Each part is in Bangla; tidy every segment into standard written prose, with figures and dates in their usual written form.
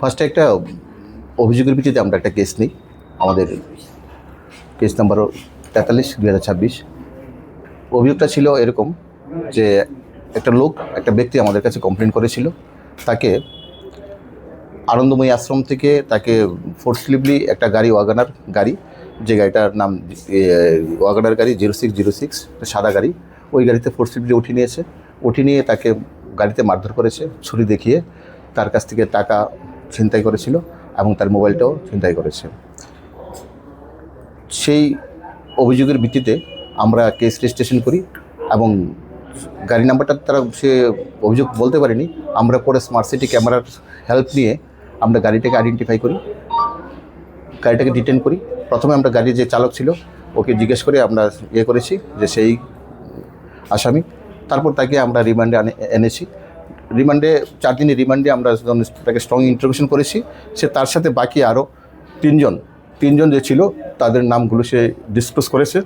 ফার্স্টে একটা অভিযোগের ভিত্তিতে আমরা একটা কেস নিই। আমাদের কেস নাম্বার 43/2026। অভিযোগটা ছিল এরকম যে একটা ব্যক্তি আমাদের কাছে কমপ্লেন করেছিল, তাকে আনন্দময়ী আশ্রম থেকে তাকে ফোর্সলিভলি একটা গাড়ি, ওয়াগনার গাড়ি, যে গাড়িটার নাম ওয়াগনার গাড়ি 0606, সাদা গাড়ি, ওই গাড়িতে ফোর্সলিভলি উঠিয়ে নিয়ে তাকে গাড়িতে মারধর করেছে, ছুরি দেখিয়ে তার কাছ থেকে টাকা ছিনতাই করেছিল এবং তার মোবাইলটাও ছিনতাই করেছে। সেই অভিযোগের ভিত্তিতে আমরা কেস রেজিস্ট্রেশন করি এবং গাড়ি নাম্বারটা তারা সে অভিযোগ বলতে পারেনি। আমরা পরে স্মার্ট সিটি ক্যামেরার হেল্প নিয়ে আমরা গাড়িটাকে আইডেন্টিফাই করি, গাড়িটাকে ডিটেন করি। প্রথমে আমরা গাড়ির যে চালক ছিল ওকে জিজ্ঞেস করে আমরা করেছি যে সেই আসামি। তারপর তাকে আমরা রিমান্ডে এনেছি। রিমান্ডে 4 দিনের রিমান্ডে আমরা তাকে স্ট্রং ইন্টারোগেশন করেছি। সে তার সাথে বাকি আরও তিনজন যে ছিল তাদের নামগুলো সে ডিসক্লোজ করেছে।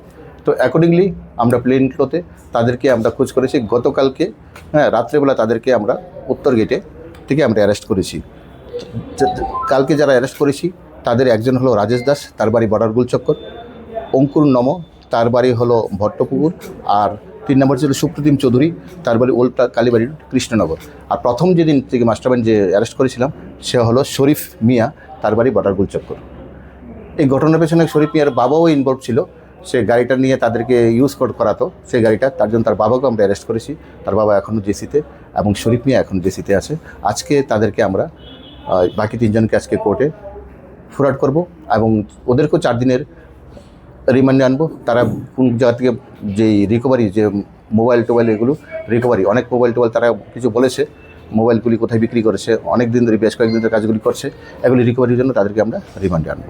তো অ্যাকর্ডিংলি আমরা প্লেন ক্লোতে তাদেরকে আমরা খোঁজ করেছি। গতকালকে রাত্রেবেলা তাদেরকে আমরা উত্তর গেটে থেকে আমরা অ্যারেস্ট করেছি। কালকে যারা অ্যারেস্ট করেছি তাদের একজন হলো রাজেশ দাস, তার বাড়ি বর্ডারগুল চক্কর। অঙ্কুর নম, তার বাড়ি হলো ভট্টপুকুর। আর 3 নম্বর ছিল সুপ্রতিম চৌধুরী, তার বাড়ি ওল্ড কালীবাড়ি কৃষ্ণনগর। আর প্রথম যেদিন থেকে মাস্টারমাইন্ড যে অ্যারেস্ট করেছিলাম সে হলো শরীফ মিয়া, তার বাড়ি বর্ডারগুল চক্কর। এই ঘটনার পেছনে শরীফ মিয়ার বাবাও ইনভলভ ছিল। সে গাড়িটা নিয়ে তাদেরকে ইউজ করাতো সেই গাড়িটা, তার জন্য তার বাবাকেও আমরা অ্যারেস্ট করেছি। তার বাবা এখনও জেসিতে এবং শরীফ মিয়া এখন জেসিতে আছে। আজকে তাদেরকে আমরা বাকি 3 জনকে আজকে কোর্টে ফরওয়ার্ড করব এবং ওদেরকেও 4 দিনের রিমান্ডে আনবো। তারা কোন জায়গা থেকে যেই রিকভারি, যে মোবাইল টোবাইল, এগুলো রিকভারি, অনেক মোবাইল টোবাইল তারা কিছু বলেছে, মোবাইলগুলি কোথায় বিক্রি করেছে, অনেক দিন ধরে বেশ কয়েকদিন ধরে কাজগুলি করছে, এগুলি রিকভারির জন্য তাদেরকে আমরা রিমান্ডে আনবো।